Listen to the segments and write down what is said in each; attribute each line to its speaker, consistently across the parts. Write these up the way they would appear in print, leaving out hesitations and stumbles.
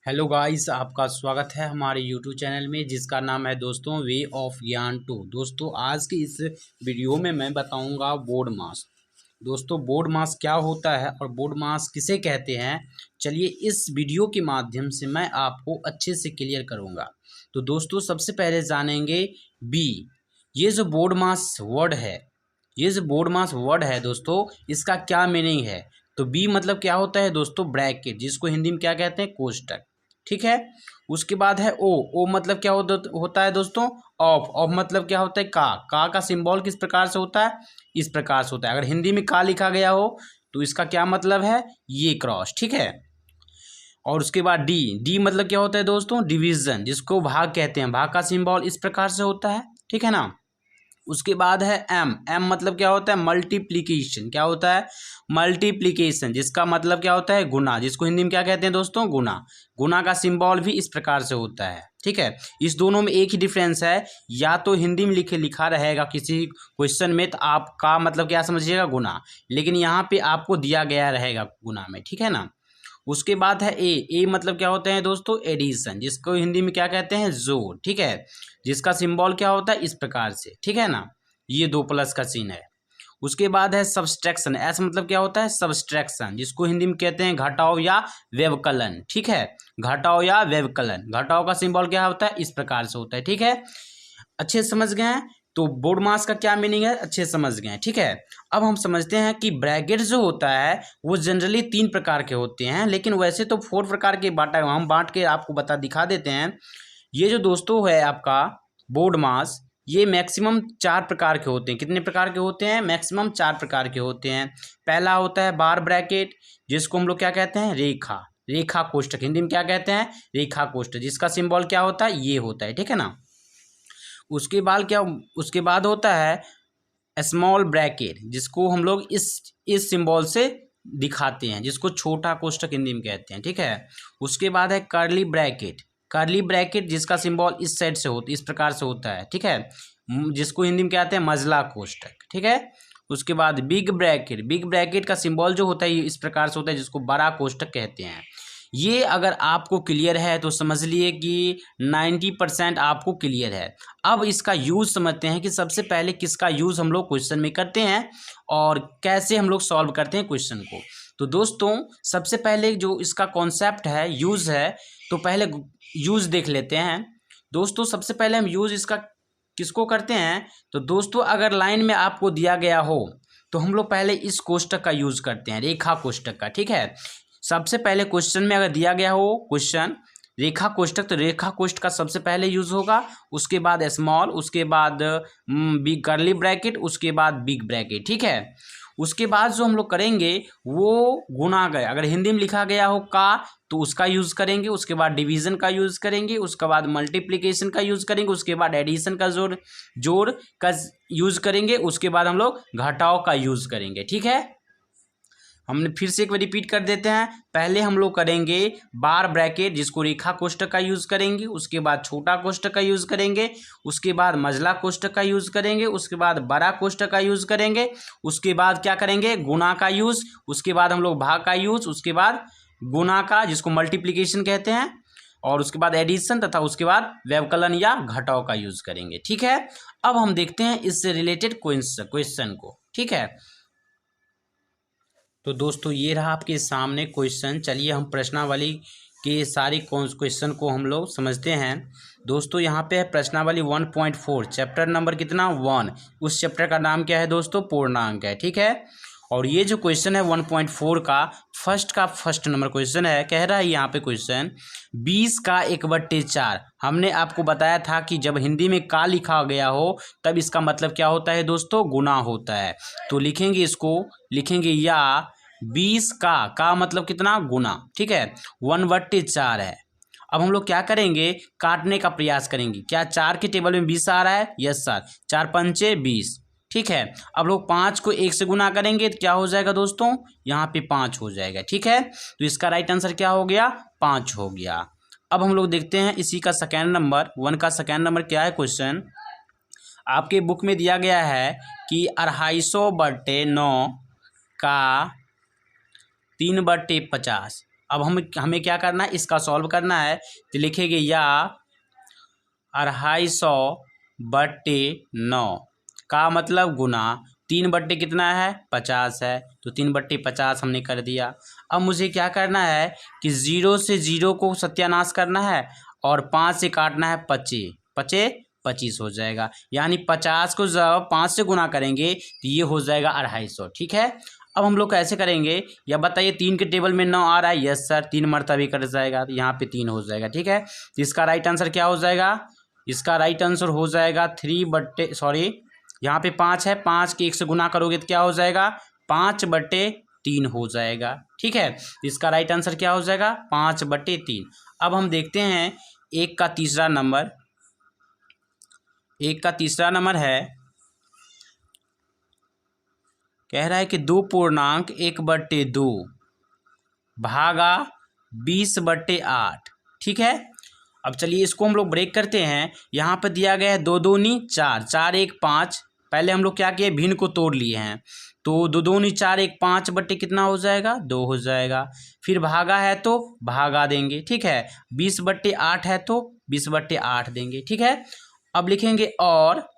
Speaker 1: Hello guys, आपका स्वागत है हमारे यूट्यूब चैनल में जिसका नाम है दोस्तों वे ऑफ ज्ञान 2। दोस्तों आज की इस वीडियो में मैं बताऊंगा बोर्ड मास। दोस्तों बोर्ड मास क्या होता है और बोर्ड मास किसे कहते हैं, चलिए इस वीडियो के माध्यम से मैं आपको अच्छे से क्लियर करूंगा। तो दोस्तों सबसे पहले जानेंगे बी। ये जो बोर्ड मास वर्ड है, ये जो बोर्ड मास वर्ड है दोस्तों, इसका क्या मीनिंग है। तो बी मतलब क्या होता है दोस्तों, ब्रैकेट, जिसको हिंदी में क्या कहते हैं, कोष्टक। ठीक है। उसके बाद है ओ। ओ मतलब क्या होता है दोस्तों, ऑफ। ऑफ मतलब क्या होता है, का सिंबल किस प्रकार से होता है, इस प्रकार से होता है। अगर हिंदी में का लिखा गया हो तो इसका क्या मतलब है, ये क्रॉस। ठीक है। और उसके बाद डी। डी मतलब क्या होता है दोस्तों, डिवीजन, जिसको भाग कहते हैं। भाग का सिंबल इस प्रकार से होता है। ठीक है ना। उसके बाद है एम। एम मतलब क्या होता है, मल्टीप्लीकेशन। क्या होता है, मल्टीप्लीकेशन, जिसका मतलब क्या होता है, गुना, जिसको हिंदी में क्या कहते हैं दोस्तों, गुना। गुना का सिंबल भी इस प्रकार से होता है। ठीक है। इस दोनों में एक ही डिफरेंस है, या तो हिंदी में लिखा रहेगा किसी क्वेश्चन में तो आपका मतलब क्या समझिएगा, गुना, लेकिन यहाँ पे आपको दिया गया रहेगा गुना में। ठीक है ना। उसके बाद है ए। ए मतलब क्या होते हैं दोस्तों, एडिशन, जिसको हिंदी में क्या कहते हैं, जोड़। ठीक है। जिसका सिंबल क्या होता है, इस प्रकार से। ठीक है ना। ये 2+ का सीन है। उसके बाद है सब्सट्रैक्शन। ऐसा मतलब क्या होता है, सब्सट्रैक्शन, जिसको हिंदी में कहते हैं घटाव या व्यवकलन। ठीक है। घटाव या व्यवकलन। घटाव का सिंबल क्या होता है, इस प्रकार से होता है। ठीक है। अच्छे से समझ गए हैं। तो बोर्ड मास का क्या मीनिंग है, अच्छे से समझ गए हैं। ठीक है। अब हम समझते हैं कि ब्रैकेट जो होता है वो जनरली 3 प्रकार के होते हैं, लेकिन वैसे तो 4 प्रकार के बांटा है। हम बांट के आपको दिखा देते हैं। ये जो दोस्तों है आपका बोर्ड मास, ये मैक्सिमम 4 प्रकार के होते हैं। कितने प्रकार के होते हैं, मैक्सिमम 4 प्रकार के होते हैं। पहला होता है बार ब्रैकेट, जिसको हम लोग क्या कहते हैं, रेखा। रेखा कोष्ठक, हिंदी में क्या कहते हैं, रेखा कोष्ठक, जिसका सिंबल क्या होता है, ये होता है। ठीक है ना। उसके बाद होता है स्मॉल ब्रैकेट, जिसको हम लोग इस सिंबल से दिखाते हैं, जिसको छोटा कोष्ठक हिंदी में कहते हैं। ठीक है। उसके बाद है कर्ली ब्रैकेट। कर्ली ब्रैकेट जिसका सिंबल इस साइड से इस प्रकार से होता है। ठीक है। जिसको हिंदी में कहते हैं मजला कोष्ठक। ठीक है। उसके बाद बिग ब्रैकेट। बिग ब्रैकेट का सिंबल जो होता है इस प्रकार से होता है, जिसको बड़ा कोष्ठक कहते हैं। ये अगर आपको क्लियर है तो समझ लिए कि 90% आपको क्लियर है। अब इसका यूज़ समझते हैं कि सबसे पहले किसका यूज़ हम लोग क्वेश्चन में करते हैं और कैसे हम लोग सॉल्व करते हैं क्वेश्चन को। तो दोस्तों सबसे पहले जो इसका कॉन्सेप्ट है, यूज़ है, तो पहले यूज़ देख लेते हैं। दोस्तों सबसे पहले हम यूज़ इसका किसको करते हैं, तो दोस्तों अगर लाइन में आपको दिया गया हो तो हम लोग पहले इस कोष्ठक का यूज़ करते हैं, रेखा कोष्ठक का। ठीक है। सबसे पहले क्वेश्चन में अगर दिया गया हो क्वेश्चन रेखा कोष्ठक, तो रेखा कोष्ठक का सबसे पहले यूज होगा। उसके बाद स्मॉल, उसके बाद बिग कर्ली ब्रैकेट, उसके बाद बिग ब्रैकेट। ठीक है। उसके बाद जो हम लोग करेंगे वो गुणा गए, अगर हिंदी में लिखा गया हो का तो उसका यूज करेंगे। उसके बाद डिवीजन का यूज करेंगे। उसके बाद मल्टीप्लिकेशन का यूज करेंगे। उसके बाद एडिशन का जोड़ का यूज करेंगे। उसके बाद हम लोग घटाव का यूज करेंगे। ठीक है। हमने फिर से एक बार रिपीट कर देते हैं। पहले हम लोग करेंगे बार ब्रैकेट, जिसको रेखा कोष्ठक का यूज करेंगे। उसके बाद छोटा कोष्ठक का यूज करेंगे। उसके बाद मजला कोष्ठक का यूज करेंगे। उसके बाद बड़ा कोष्ठक का यूज करेंगे। उसके बाद क्या करेंगे, गुणा का यूज। उसके बाद हम लोग भाग का यूज। उसके बाद गुणा का, जिसको मल्टीप्लीकेशन कहते हैं। और उसके बाद एडिशन तथा उसके बाद व्यवकलन या घटाव का यूज करेंगे। ठीक है। अब हम देखते हैं इससे रिलेटेड क्वेश्चन को। ठीक है। तो दोस्तों ये रहा आपके सामने क्वेश्चन। चलिए हम प्रश्नावली के सारी क्वेश्चन को हम लोग समझते हैं। दोस्तों यहाँ पे है प्रश्नावली 1.4, चैप्टर नंबर कितना, 1। उस चैप्टर का नाम क्या है दोस्तों, पूर्णांक है। ठीक है। और ये जो क्वेश्चन है 1.4 का फर्स्ट नंबर क्वेश्चन है। कह रहा है यहाँ पे क्वेश्चन 20 का 1/4। हमने आपको बताया था कि जब हिंदी में का लिखा गया हो तब इसका मतलब क्या होता है दोस्तों, गुना होता है। तो लिखेंगे इसको, लिखेंगे या 20 का मतलब कितना, गुना। ठीक है। 1/4 है। अब हम लोग क्या करेंगे, काटने का प्रयास करेंगे। क्या 4 के टेबल में 20 आ रहा है, यस सर। 4 पंचे 20। ठीक है। अब लोग 5 को 1 से गुना करेंगे तो क्या हो जाएगा दोस्तों, यहाँ पे 5 हो जाएगा। ठीक है। तो इसका राइट आंसर क्या हो गया, 5 हो गया। अब हम लोग देखते हैं इसी का सेकेंड नंबर, 1 का सेकेंड नंबर क्या है क्वेश्चन। आपके बुक में दिया गया है कि 250/9 का 3/50। अब हमें क्या करना है, इसका सॉल्व करना है। तो लिखेंगे या 250/9 का मतलब गुना 3/, कितना है 50 है, तो 3/50 हमने कर दिया। अब मुझे क्या करना है कि 0 से 0 को सत्यानाश करना है और 5 से काटना है 25 हो जाएगा। यानी 50 को जब 5 से गुना करेंगे तो ये हो जाएगा 250। ठीक है, अब हम लोग कैसे करेंगे या बताइए। 3 के टेबल में 9 आ रहा है, यस सर, 3 मरतबे कट जाएगा, तो यहाँ पे 3 हो जाएगा। ठीक है, तो इसका राइट आंसर क्या हो जाएगा, इसका राइट आंसर हो जाएगा यहाँ पे 5 है, 5 के 1 से गुना करोगे तो क्या हो जाएगा 5/3 हो जाएगा। ठीक है, इसका राइट आंसर क्या हो जाएगा 5/3। अब हम देखते हैं एक का तीसरा नंबर है, कह रहा है कि 2.1/2 भागा 20/8। ठीक है, अब चलिए इसको हम लोग ब्रेक करते हैं। यहाँ पर दिया गया है 2 दूनी 4, 4 1 5। पहले हम लोग क्या किए, भिन्न को तोड़ लिए हैं, तो 2 दूनी 4 1 5/, कितना हो जाएगा 2 हो जाएगा। फिर भागा है तो भागा देंगे। ठीक है, 20/8 है तो 20/8 देंगे। ठीक है, अब लिखेंगे और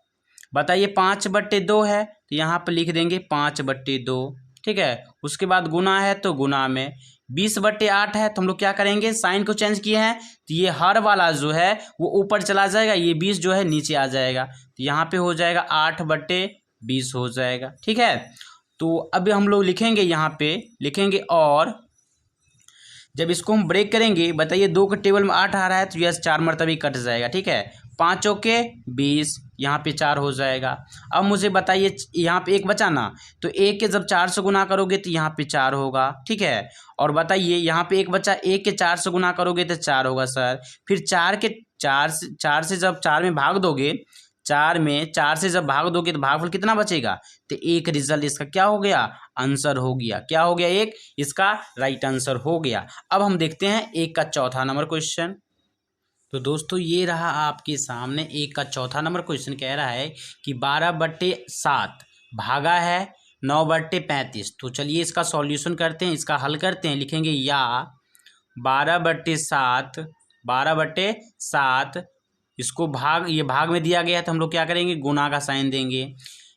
Speaker 1: बताइए 5/2 है तो यहाँ पर लिख देंगे 5/2। ठीक है, उसके बाद गुना है तो गुना में 20/8 है तो हम लोग क्या करेंगे, साइन को चेंज किए हैं तो ये हर वाला जो है वो ऊपर चला जाएगा, ये 20 जो है नीचे आ जाएगा, तो यहाँ पे हो जाएगा 8/20 हो जाएगा। ठीक है, तो अभी हम लोग लिखेंगे, यहाँ पे लिखेंगे और जब इसको हम ब्रेक करेंगे, बताइए 2 के टेबल में 8 आ रहा है तो यस 4 मरतबे कट जाएगा। ठीक है, 5 चौके 20, यहाँ पे 4 हो जाएगा। अब मुझे बताइए यहाँ पे 1 बचा ना, तो 1 के जब 4 से गुना करोगे तो यहाँ पे 4 होगा। ठीक है, और बताइए यहाँ पे 1 बचा, 1 के 4 से गुना करोगे तो 4 होगा सर। फिर 4 से जब 4 में भाग दोगे, 4 से जब भाग दोगे तो भागफल कितना बचेगा, तो 1 रिजल्ट इसका क्या हो गया, आंसर हो गया। क्या हो गया, 1 इसका राइट आंसर हो गया। अब हम देखते हैं 1 का चौथा नंबर क्वेश्चन। तो दोस्तों ये रहा आपके सामने 1 का चौथा नंबर क्वेश्चन। कह रहा है कि 12/7 भागा है 9/35। तो चलिए इसका सॉल्यूशन करते हैं, इसका हल करते हैं। लिखेंगे या 12/7 इसको ये भाग में दिया गया है तो हम लोग क्या करेंगे, गुना का साइन देंगे।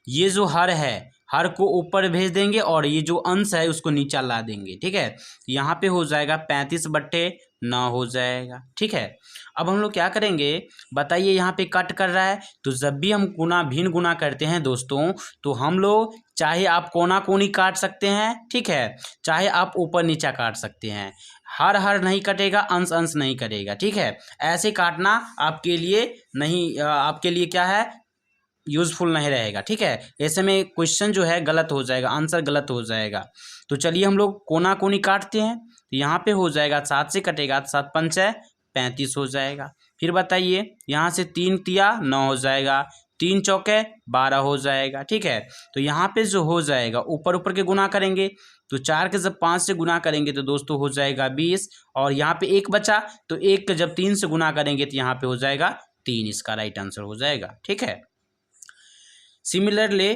Speaker 1: ये जो हर है, हर को ऊपर भेज देंगे और ये जो अंश है उसको नीचा ला देंगे। ठीक है, तो यहाँ पे हो जाएगा 35/9 हो जाएगा। ठीक है, अब हम लोग क्या करेंगे, बताइए यहाँ पे कट कर रहा है, तो जब भी हम भिन्न गुना करते हैं दोस्तों, तो हम लोग चाहे आप कोना कोनी काट सकते हैं, ठीक है, चाहे आप ऊपर नीचा काट सकते हैं। हर नहीं कटेगा, अंश नहीं कटेगा। ठीक है, ऐसे काटना आपके लिए क्या है, यूजफुल नहीं रहेगा। ठीक है, ऐसे में क्वेश्चन जो है गलत हो जाएगा, आंसर गलत हो जाएगा। तो चलिए हम लोग कोना कोनी काटते हैं, तो यहाँ पे हो जाएगा 7 से कटेगा, 7 पंचे 35 हो जाएगा। फिर बताइए यहाँ से 3 तिया 9 हो जाएगा, 3 चौके 12 हो जाएगा। ठीक है, तो यहाँ पे जो हो जाएगा ऊपर के गुना करेंगे, तो 4 के जब 5 से गुना करेंगे तो दोस्तों हो जाएगा 20, और यहाँ पे 1 बचा, तो 1 के जब 3 से गुना करेंगे तो यहाँ पे हो जाएगा 3, इसका राइट आंसर हो जाएगा। ठीक है, सिमिलरली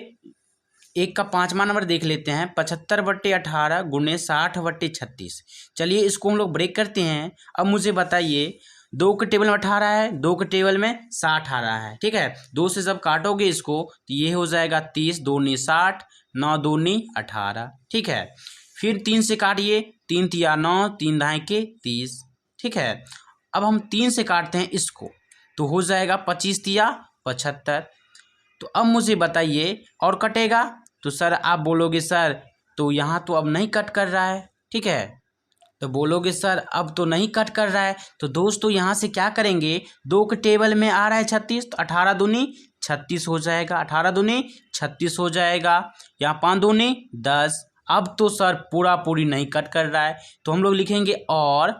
Speaker 1: 1 का 5वां नंबर देख लेते हैं, 75/18 गुणे 60/36। चलिए इसको हम लोग ब्रेक करते हैं। अब मुझे बताइए 2 के टेबल में 18 है, 2 के टेबल में 60 आ रहा है। ठीक है, 2 से जब काटोगे इसको तो ये हो जाएगा 30, 2 नी 60, 9 2 नी 18। ठीक है, फिर 3 से काटिए, 3 तिया 9, 3 ढाई के 30। ठीक है, अब हम 3 से काटते हैं इसको, तो हो जाएगा 25 तिया 75। तो अब मुझे बताइए और कटेगा, तो सर आप बोलोगे सर तो यहाँ तो अब नहीं कट कर रहा है। ठीक है, तो बोलोगे सर अब तो नहीं कट कर रहा है, तो दोस्तों यहाँ से क्या करेंगे, 2 के टेबल में आ रहा है 36, तो 18 दूनी 36 हो जाएगा, 18 दूनी 36 हो जाएगा, यहाँ 5 दूनी 10। अब तो सर पूरी नहीं कट कर रहा है, तो हम लोग लिखेंगे और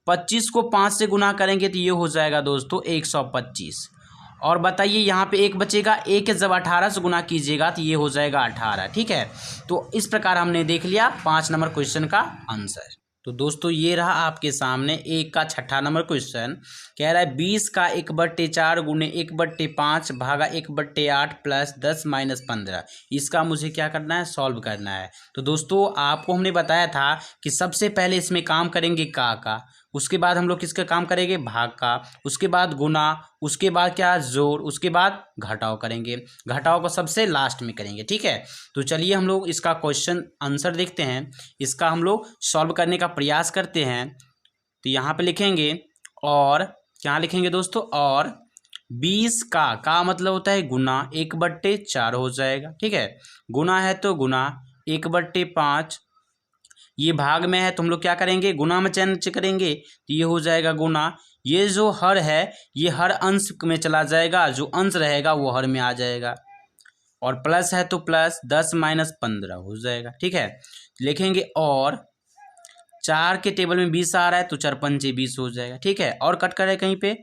Speaker 1: 25 को 5 से गुना करेंगे तो ये हो जाएगा दोस्तों 125। और बताइए यहाँ पे 1 बचेगा, 1 जब 18 से गुना कीजिएगा तो ये हो जाएगा 18। ठीक है, तो इस प्रकार हमने देख लिया 5 नंबर क्वेश्चन का आंसर। तो दोस्तों ये रहा आपके सामने एक का छठा नंबर क्वेश्चन। कह रहा है 20 का 1/4 गुने 1/5 भागा 1/8 प्लस 10 माइनस 15। इसका मुझे क्या करना है, सॉल्व करना है। तो दोस्तों आपको हमने बताया था कि सबसे पहले इसमें काम करेंगे का, उसके बाद हम लोग किसका काम करेंगे, भाग का, उसके बाद गुना, उसके बाद क्या, जोड़, उसके बाद घटाव करेंगे। घटाव को सबसे लास्ट में करेंगे, ठीक है। तो चलिए हम लोग इसका क्वेश्चन आंसर देखते हैं, इसका हम लोग सॉल्व करने का प्रयास करते हैं। तो यहाँ पे लिखेंगे और क्या लिखेंगे दोस्तों, और 20 का मतलब होता है गुना, 1/4 हो जाएगा, ठीक है। गुना है तो गुना 1/5, ये भाग में है तो हम लोग क्या करेंगे, गुना में चेंज करेंगे तो ये हो जाएगा गुना। ये जो हर है ये हर अंश में चला जाएगा, जो अंश रहेगा वो हर में आ जाएगा। और प्लस है तो प्लस 10 माइनस 15 हो जाएगा, ठीक है। लिखेंगे और 4 के टेबल में 20 आ रहा है तो 4 पंचे 20 हो जाएगा, ठीक है। और कट करें कहीं पे,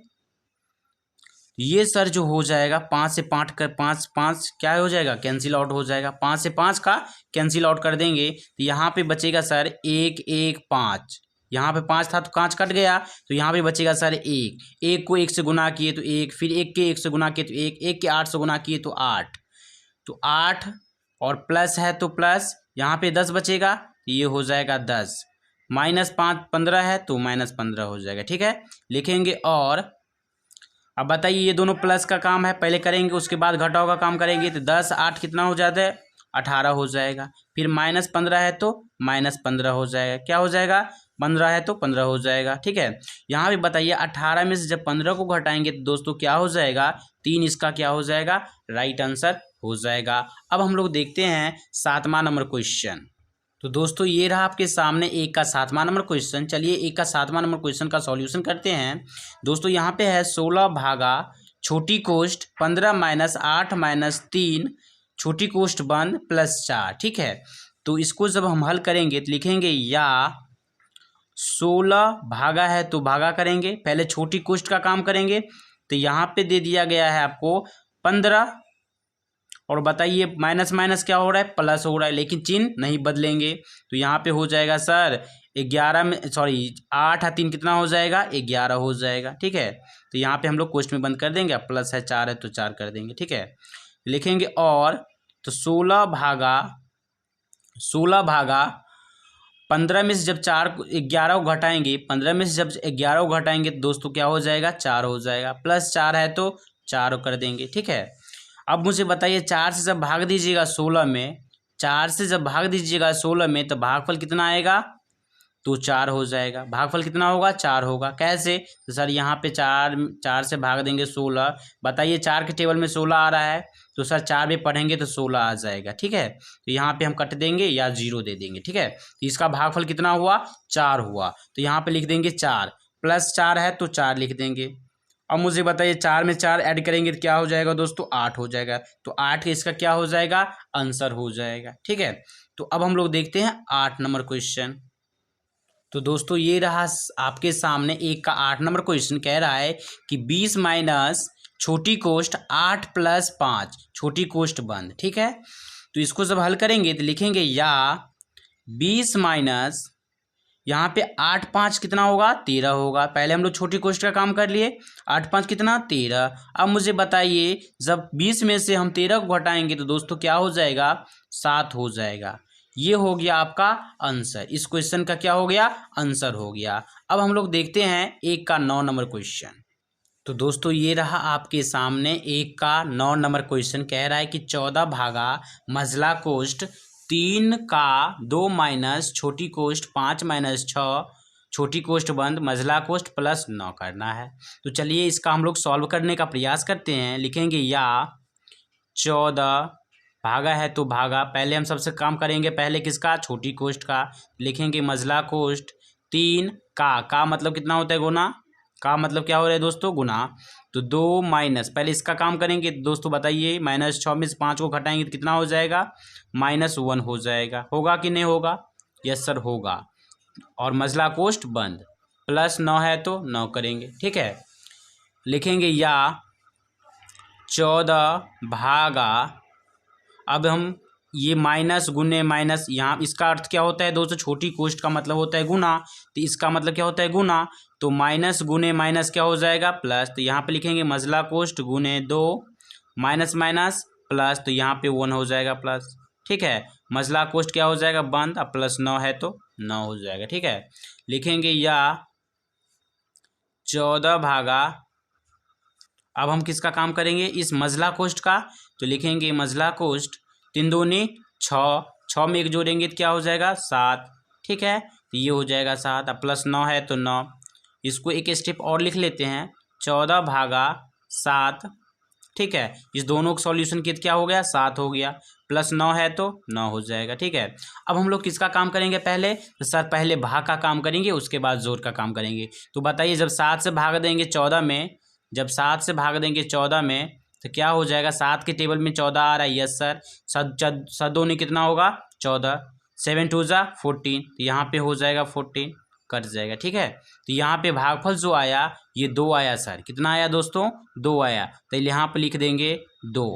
Speaker 1: ये सर जो हो जाएगा 5 से 5 कर 5 क्या हो जाएगा, कैंसिल आउट हो जाएगा। 5 से 5 का कैंसिल आउट कर देंगे तो यहाँ पे बचेगा सर 1 1 5। यहाँ पे 5 था तो 5 कट गया तो यहाँ पे बचेगा सर 1 को 1 से गुना किए तो 1, फिर 1 के 1 से गुना किए तो 1 के 8 से गुना किए तो 8, तो 8 और प्लस है तो प्लस, यहाँ पे 10 बचेगा तो ये हो जाएगा 10, माइनस 5 15 है तो माइनस 15 हो जाएगा, ठीक है। लिखेंगे और अब बताइए ये दोनों प्लस का काम है, पहले करेंगे उसके बाद घटाव का काम करेंगे। तो 10 8 कितना हो जाता है, 18 हो जाएगा। फिर माइनस 15 है तो माइनस 15 हो जाएगा, क्या हो जाएगा, 15 है तो 15 हो जाएगा, ठीक है। यहाँ भी बताइए 18 में से जब 15 को घटाएंगे तो दोस्तों क्या हो जाएगा, 3, इसका क्या हो जाएगा, राइट आंसर हो जाएगा। अब हम लोग देखते हैं 7वां नंबर क्वेश्चन। तो दोस्तों ये रहा आपके सामने एक का 7वां नंबर क्वेश्चन। चलिए एक का 7वां नंबर क्वेश्चन का सॉल्यूशन करते हैं। दोस्तों यहाँ पे है 16 भागा छोटी कोष्ठ 15 माइनस 8 माइनस 3 छोटी कोष्ठ बंद प्लस 4, ठीक है। तो इसको जब हम हल करेंगे तो लिखेंगे या 16 भागा है तो भागा करेंगे, पहले छोटी कोष्ठ का काम करेंगे। तो यहाँ पे दे दिया गया है आपको 15, और बताइए माइनस माइनस क्या हो रहा है, प्लस हो रहा है, लेकिन चिन्ह नहीं बदलेंगे। तो यहाँ पे हो जाएगा सर 11 में, सॉरी 8 3 कितना हो जाएगा, 11 हो जाएगा, ठीक है। तो यहाँ पे हम लोग क्वेश्चन में बंद कर देंगे, प्लस है 4 है तो 4 कर देंगे, ठीक है। लिखेंगे और तो 16 भागा 15 में से जब 11 को घटाएंगे, 15 में से जब 11 को घटाएंगे तो दोस्तों क्या हो जाएगा, 4 हो जाएगा, प्लस 4 है तो 4 कर देंगे, ठीक है। अब मुझे बताइए 4 से जब भाग दीजिएगा 16 में, 4 से जब भाग दीजिएगा 16 में तो भागफल कितना आएगा, तो 4 हो जाएगा। भागफल कितना होगा, 4 होगा। कैसे, तो सर यहाँ पे 4 से भाग देंगे 16, बताइए 4 के टेबल में 16 आ रहा है तो सर 4 में पढ़ेंगे तो 16 आ जाएगा, ठीक है। तो यहाँ पे हम कट देंगे या 0 दे देंगे, ठीक है। तो इसका भागफल कितना हुआ, 4 हुआ। तो यहाँ पे लिख देंगे 4, प्लस 4 है तो 4 लिख देंगे। अब मुझे बताइए 4 में 4 ऐड करेंगे तो क्या हो जाएगा दोस्तों, 8 हो जाएगा। तो 8 इसका क्या हो जाएगा, आंसर हो जाएगा, ठीक है। तो अब हम लोग देखते हैं 8 नंबर क्वेश्चन। तो दोस्तों ये रहा आपके सामने एक का 8 नंबर क्वेश्चन। कह रहा है कि 20 माइनस छोटी कोष्ठ 8 प्लस 5 छोटी कोष्ठ बंद, ठीक है। तो इसको जब हल करेंगे तो लिखेंगे या 20 माइनस, यहाँ पे 8 5 कितना होगा, 13 होगा। पहले हम लोग छोटी कोष्ठ का काम कर लिए, 8 5 कितना, 13। अब मुझे बताइए जब 20 में से हम 13 को घटाएंगे तो दोस्तों क्या हो जाएगा, 7 हो जाएगा। ये हो गया आपका आंसर, इस क्वेश्चन का क्या हो गया, आंसर हो गया। अब हम लोग देखते हैं एक का 9 नंबर क्वेश्चन। तो दोस्तों ये रहा आपके सामने एक का 9 नंबर क्वेश्चन। कह रहा है कि 14 भागा मझला कोष्ठ 3 का 2 माइनस छोटी कोष्ठ 5 माइनस 6 छोटी कोष्ठ बंद मझला कोष्ठ प्लस 9 करना है। तो चलिए इसका हम लोग सॉल्व करने का प्रयास करते हैं। लिखेंगे या 14 भागा है तो भागा, पहले हम सबसे काम करेंगे, पहले किसका, छोटी कोष्ठ का। लिखेंगे मझला कोष्ठ 3 का मतलब कितना होता है, गुना, का मतलब क्या हो रहा है दोस्तों, गुना। तो 2 माइनस, पहले इसका काम करेंगे दोस्तों, बताइए माइनस 6 में से 5 को घटाएंगे तो कितना हो जाएगा, -1 हो जाएगा। होगा कि नहीं होगा, यस सर होगा। और मझला कोष्ठ बंद, प्लस 9 है तो 9 करेंगे, ठीक है। लिखेंगे या 14 भागा, अब हम ये माइनस गुने माइनस, यहाँ इसका अर्थ क्या होता है दोस्तों, छोटी कोष्ठ का मतलब होता है गुना, तो इसका मतलब क्या होता है गुना, तो माइनस गुने माइनस क्या हो जाएगा प्लस, तो यहाँ पे लिखेंगे मझला कोष्ठ गुने 2 माइनस माइनस प्लस, तो यहाँ पे 1 हो जाएगा प्लस। ठीक है, मझला कोष्ठ क्या हो जाएगा बंद, अब प्लस 9 है तो 9 हो जाएगा। ठीक है, लिखेंगे या 14 भागा, अब हम किसका काम करेंगे, इस मझला कोष्ठ का, तो लिखेंगे मझला कोष्ठ 3 दूनी 6, 6 में 1 जोड़ेंगे तो क्या हो जाएगा 7। ठीक है, तो ये हो जाएगा 7, अब प्लस 9 है तो 9, इसको एक स्टेप और लिख लेते हैं 14 भागा 7। ठीक है, इस दोनों का सॉल्यूशन कित क्या हो गया 7 हो गया, प्लस 9 है तो 9 हो जाएगा। ठीक है, अब हम लोग किसका काम करेंगे पहले, तो सर पहले भाग का काम करेंगे उसके बाद जोड़ का काम करेंगे। तो बताइए जब 7 से भाग देंगे 14 में, जब 7 से भाग देंगे 14 में तो क्या हो जाएगा, 7 के टेबल में 14 आ रहा है, यस सर, सद दूनी कितना होगा 14, 7 2 जा 14, तो यहाँ पे हो जाएगा 14, कट जाएगा। ठीक है, तो यहाँ पे भागफल जो आया ये 2 आया सर, कितना आया दोस्तों 2 आया, तो यहाँ पे लिख देंगे 2,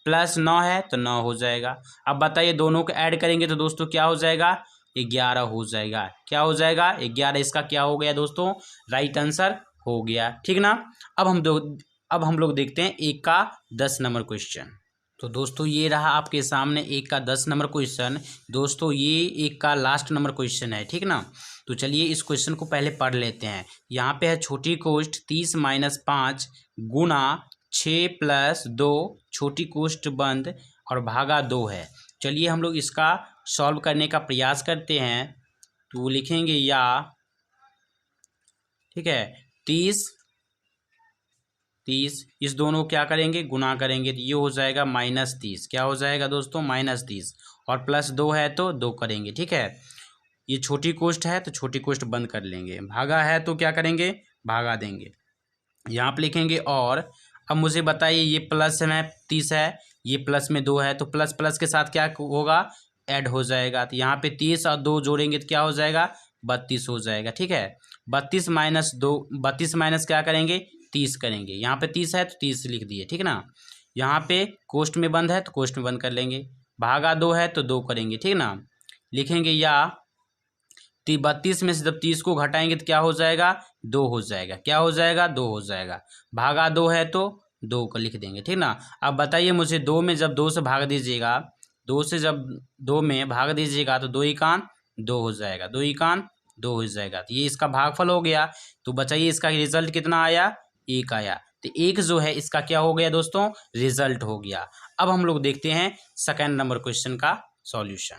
Speaker 1: प्लस 9 है तो 9 हो जाएगा। अब बताइए दोनों को ऐड करेंगे तो दोस्तों क्या हो जाएगा 11 हो जाएगा, क्या हो जाएगा 11, इसका क्या हो गया दोस्तों राइट आंसर हो गया। ठीक ना, अब हम लोग देखते हैं 1 का 10 नंबर क्वेश्चन। तो दोस्तों ये रहा आपके सामने 1 का 10 नंबर क्वेश्चन। दोस्तों ये 1 का लास्ट नंबर क्वेश्चन है, ठीक ना, तो चलिए इस क्वेश्चन को पहले पढ़ लेते हैं। यहाँ पे है छोटी कोष्ठ 30 - 5 गुना 6 + 2 छोटी कोष्ठ बंद और भागा 2 है। चलिए हम लोग इसका सॉल्व करने का प्रयास करते हैं। तो लिखेंगे या, ठीक है, 30 इस दोनों क्या करेंगे गुना करेंगे तो ये हो जाएगा -30, क्या हो जाएगा दोस्तों -30, और प्लस 2 है तो 2 करेंगे। ठीक है, ये छोटी कोष्ठ है तो छोटी कोष्ठ बंद कर लेंगे, भागा है तो क्या करेंगे भागा देंगे, यहाँ पे लिखेंगे और। अब मुझे बताइए ये प्लस में 30 है, ये प्लस में 2 है, तो प्लस प्लस के साथ क्या होगा ऐड हो जाएगा, तो यहाँ पे 30 और 2 जोड़ेंगे तो क्या हो जाएगा 32 हो जाएगा। ठीक है, 32 - 2, 32 माइनस क्या करेंगे 30 करेंगे, यहाँ पे 30 है तो 30 लिख दिए। ठीक ना, यहाँ पे कोष्ठ में बंद है तो कोष्ठ में बंद कर लेंगे, भागा 2 है तो 2 करेंगे। ठीक ना, लिखेंगे या 32 में से जब 30 को घटाएंगे तो क्या हो जाएगा 2 हो जाएगा, क्या हो जाएगा 2 हो जाएगा, भागा 2 है तो 2 को लिख देंगे। ठीक ना, अब बताइए मुझे 2 में जब 2 से भाग दीजिएगा, 2 से जब 2 में भाग दीजिएगा तो 2 एकान 2 हो जाएगा, 2 एकान 2 हो जाएगा, तो ये इसका भागफल हो गया। तो बताइए इसका रिजल्ट कितना आया 1 आया, तो 1 जो है इसका क्या हो गया दोस्तों रिजल्ट हो गया। अब हम लोग देखते हैं सेकेंड नंबर क्वेश्चन का सॉल्यूशन।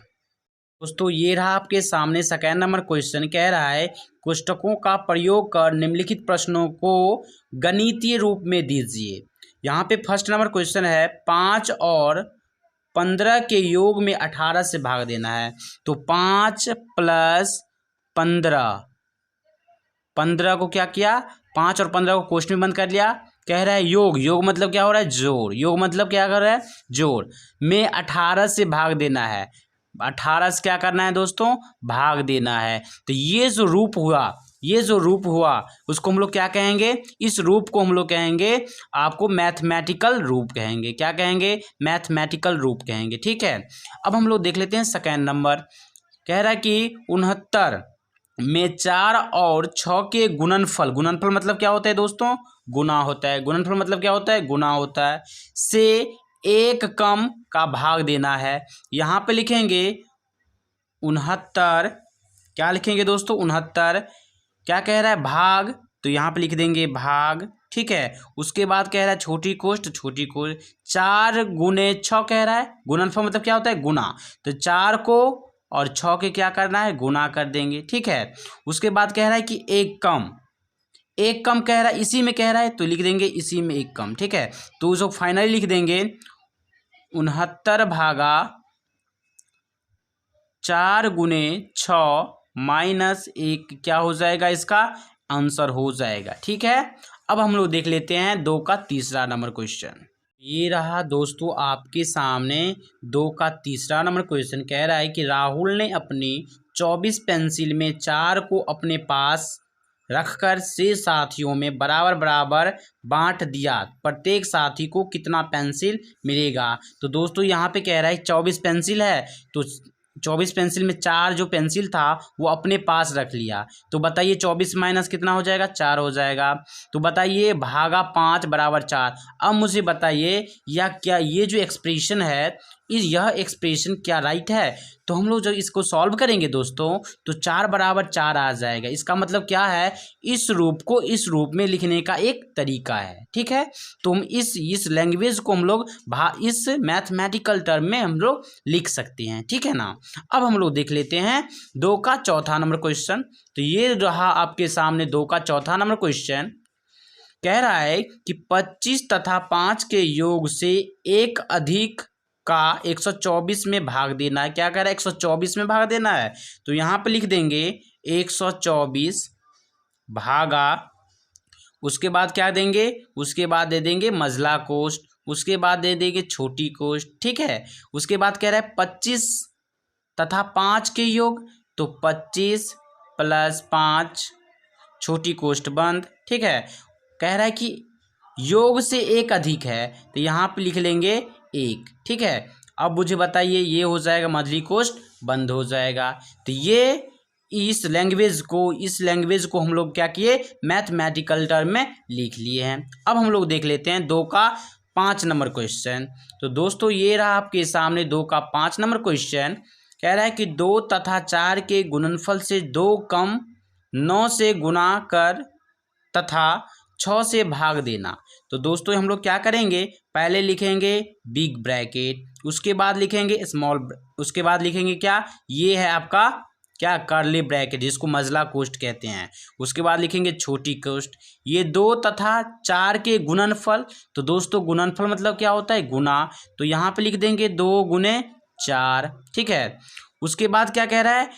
Speaker 1: दोस्तों ये रहा आपके सामने सेकेंड नंबर क्वेश्चन, कह रहा है कोष्ठकों का प्रयोग कर निम्नलिखित प्रश्नों को गणितीय रूप में दीजिए। यहाँ पे फर्स्ट नंबर क्वेश्चन है 5 और 15 के योग में 18 से भाग देना है। तो 5 + 15 को क्या किया 5 और 15 को कोष्ठ में बंद कर लिया, कह रहा है योग, योग मतलब क्या हो रहा है जोड़, योग मतलब क्या कर रहा है जोड़ में 18 से भाग देना है, 18 से क्या करना है दोस्तों भाग देना है। तो ये जो रूप हुआ उसको हम लोग क्या कहेंगे, इस रूप को हम लोग कहेंगे आपको मैथमेटिकल रूप कहेंगे, क्या कहेंगे मैथमेटिकल रूप कहेंगे। ठीक है, अब हम लोग देख लेते हैं सेकेंड नंबर, कह रहा है कि 69 में 4 और 6 के गुणनफल, गुणनफल मतलब क्या होता है दोस्तों गुना होता है, गुणनफल मतलब क्या होता है गुना होता है, से 1 कम का भाग देना है। यहाँ पे लिखेंगे 69, क्या लिखेंगे दोस्तों 69, क्या कह रहा है भाग, तो यहाँ पे लिख देंगे भाग। ठीक है, उसके बाद कह रहा है छोटी कोष्ठ 4 गुने 6 कह रहा है, गुणनफल मतलब क्या होता है गुना, तो 4 को और 6 के क्या करना है गुना कर देंगे। ठीक है, उसके बाद कह रहा है कि 1 कम कह रहा है, इसी में कह रहा है तो लिख देंगे इसी में 1 कम। ठीक है, तो जो फाइनली लिख देंगे 69 भागा 4 गुने 6 -1 क्या हो जाएगा इसका आंसर हो जाएगा। ठीक है, अब हम लोग देख लेते हैं 2 का तीसरा नंबर क्वेश्चन। ये रहा दोस्तों आपके सामने 2 का तीसरा नंबर क्वेश्चन, कह रहा है कि राहुल ने अपनी 24 पेंसिल में 4 को अपने पास रखकर शेष साथियों में बराबर बराबर बांट दिया, प्रत्येक साथी को कितना पेंसिल मिलेगा। तो दोस्तों यहाँ पे कह रहा है 24 पेंसिल है, तो 24 पेंसिल में 4 जो पेंसिल था वो अपने पास रख लिया। तो बताइए 24 माइनस कितना हो जाएगा, 4 हो जाएगा। तो बताइए भागा 5 बराबर 4। अब मुझे बताइए ये जो एक्सप्रेशन है, यह एक्सप्रेशन क्या राइट है। तो हम लोग जब इसको सॉल्व करेंगे दोस्तों, तो 4 बराबर 4 आ जाएगा। इसका मतलब क्या है, इस रूप को इस रूप में लिखने का एक तरीका है। ठीक है, तो हम इस लैंग्वेज को हम लोग इस मैथमेटिकल टर्म में हम लोग लिख सकते हैं। ठीक है ना। अब हम लोग देख लेते हैं 2 का चौथा नंबर क्वेश्चन। तो ये रहा आपके सामने 2 का चौथा नंबर क्वेश्चन। कह रहा है कि 25 तथा 5 के योग से एक अधिक का 124 में भाग देना है। क्या कह रहा है, 124 में भाग देना है। तो यहाँ पे लिख देंगे 124 भागा, उसके बाद क्या देंगे, उसके बाद दे देंगे मझला कोष्ठ, उसके बाद दे देंगे छोटी कोष्ठ। ठीक है, उसके बाद कह रहा है 25 तथा 5 के योग, तो 25 + 5 छोटी कोष्ठ बंद। ठीक है, कह रहा है कि योग से एक अधिक है, तो यहाँ पे लिख लेंगे 1। ठीक है, अब मुझे बताइए ये हो जाएगा मझली कोष्ठ बंद हो जाएगा। तो ये इस लैंग्वेज को हम लोग क्या किए, मैथमेटिकल टर्म में लिख लिए हैं। अब हम लोग देख लेते हैं 2 का 5 नंबर क्वेश्चन। तो दोस्तों ये रहा आपके सामने 2 का 5 नंबर क्वेश्चन। कह रहा है कि 2 तथा 4 के गुणनफल से 2 कम 9 से गुना कर तथा 6 से भाग देना। तो दोस्तों हम लोग क्या करेंगे, पहले लिखेंगे बिग ब्रैकेट, उसके बाद लिखेंगे उसके बाद लिखेंगे क्या, ये है आपका क्या, कर्ली ब्रैकेट, जिसको मझला कोष्ठ कहते हैं। उसके बाद लिखेंगे छोटी कोष्ठ। ये 2 तथा 4 के गुणनफल। तो दोस्तों गुणनफल मतलब क्या होता है, गुना। तो यहाँ पे लिख देंगे 2 × 4। ठीक है, उसके बाद क्या कह रहा है,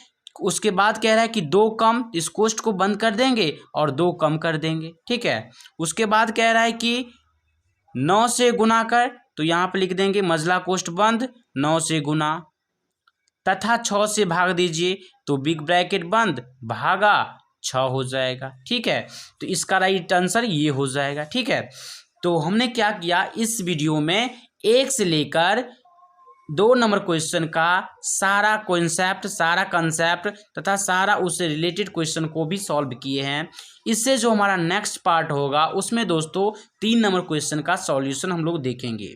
Speaker 1: उसके बाद कह रहा है कि 2 कम, इस कोष्ठ को बंद कर देंगे और 2 कम कर देंगे। ठीक है, उसके बाद कह रहा है कि 9 से गुना कर, तो यहाँ पे लिख देंगे मझला कोष्ठ बंद, 9 से गुना, तथा 6 से भाग दीजिए, तो बिग ब्रैकेट बंद भागा 6 हो जाएगा। ठीक है, तो इसका राइट आंसर ये हो जाएगा। ठीक है, तो हमने क्या किया, इस वीडियो में 1 से लेकर 2 नंबर क्वेश्चन का सारा कंसेप्ट तथा सारा उससे रिलेटेड क्वेश्चन को भी सॉल्व किए हैं। इससे जो हमारा नेक्स्ट पार्ट होगा उसमें दोस्तों 3 नंबर क्वेश्चन का सॉल्यूशन हम लोग देखेंगे।